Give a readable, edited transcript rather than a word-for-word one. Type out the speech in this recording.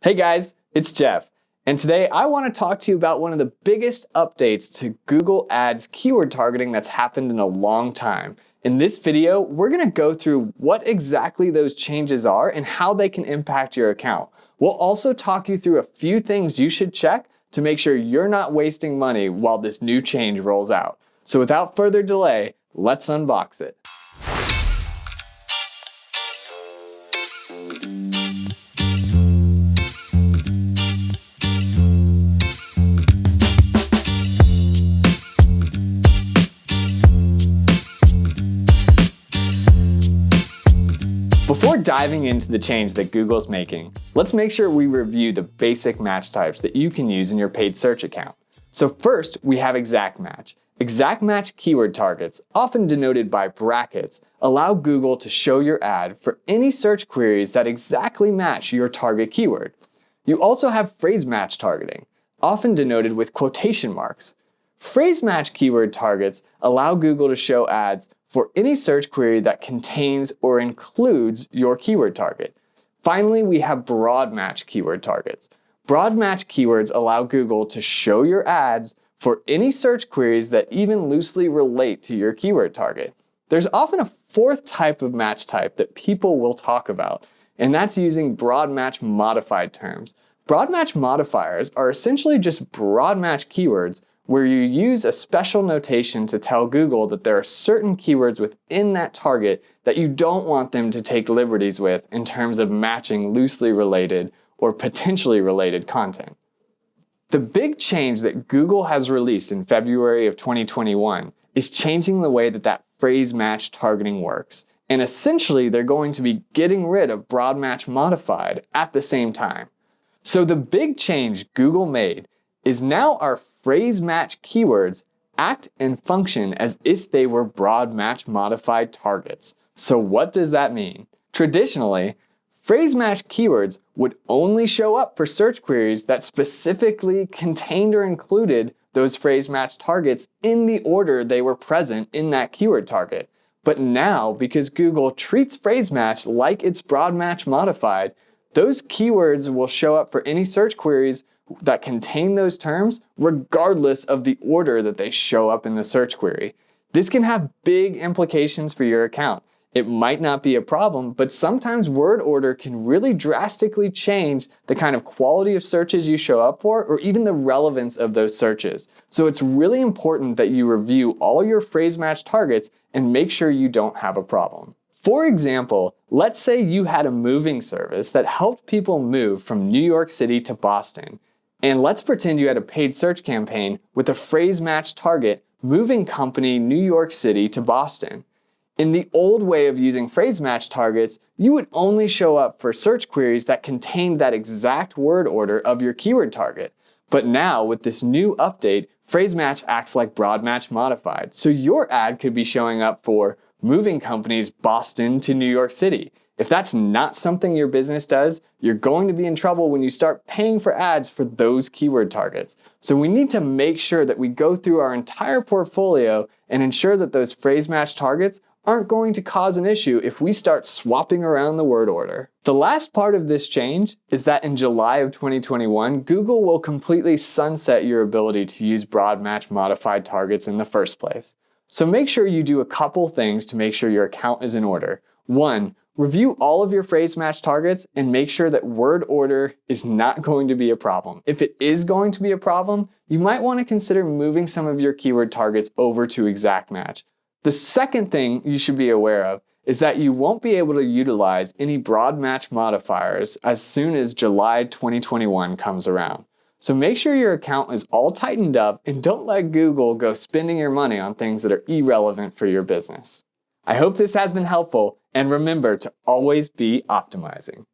Hey guys, it's Jeff, and today I want to talk to you about one of the biggest updates to Google Ads keyword targeting that's happened in a long time. In this video, we're going to go through what exactly those changes are and how they can impact your account. We'll also talk you through a few things you should check to make sure you're not wasting money while this new change rolls out. So without further delay, let's unbox it. Before diving into the change that Google's making, let's make sure we review the basic match types that you can use in your paid search account. So first, we have exact match. Exact match keyword targets, often denoted by brackets, allow Google to show your ad for any search queries that exactly match your target keyword. You also have phrase match targeting, often denoted with quotation marks. Phrase match keyword targets allow Google to show ads for any search query that contains or includes your keyword target. Finally, we have broad match keyword targets. Broad match keywords allow Google to show your ads for any search queries that even loosely relate to your keyword target. There's often a fourth type of match type that people will talk about, and that's using broad match modified terms. Broad match modifiers are essentially just broad match keywords where you use a special notation to tell Google that there are certain keywords within that target that you don't want them to take liberties with in terms of matching loosely related or potentially related content. The big change that Google has released in February of 2021 is changing the way that phrase match targeting works. And essentially, they're going to be getting rid of broad match modified at the same time. So the big change Google made is now our phrase match keywords act and function as if they were broad match modified targets. So what does that mean? Traditionally, phrase match keywords would only show up for search queries that specifically contained or included those phrase match targets in the order they were present in that keyword target. But now, because Google treats phrase match like it's broad match modified, those keywords will show up for any search queries that contain those terms regardless of the order that they show up in the search query. This can have big implications for your account. It might not be a problem, but sometimes word order can really drastically change the kind of quality of searches you show up for or even the relevance of those searches. So it's really important that you review all your phrase match targets and make sure you don't have a problem. For example, let's say you had a moving service that helped people move from New York City to Boston. And let's pretend you had a paid search campaign with a phrase match target, moving company New York City to Boston. In the old way of using phrase match targets, you would only show up for search queries that contained that exact word order of your keyword target. But now, with this new update, phrase match acts like broad match modified. So your ad could be showing up for moving companies Boston to New York City. If that's not something your business does, you're going to be in trouble when you start paying for ads for those keyword targets. So we need to make sure that we go through our entire portfolio and ensure that those phrase match targets aren't going to cause an issue if we start swapping around the word order. The last part of this change is that in July of 2021, Google will completely sunset your ability to use broad match modified targets in the first place. So make sure you do a couple things to make sure your account is in order. One, review all of your phrase match targets and make sure that word order is not going to be a problem. If it is going to be a problem, you might want to consider moving some of your keyword targets over to exact match. The second thing you should be aware of is that you won't be able to utilize any broad match modifiers as soon as July 2021 comes around. So make sure your account is all tightened up and don't let Google go spending your money on things that are irrelevant for your business. I hope this has been helpful, and remember to always be optimizing.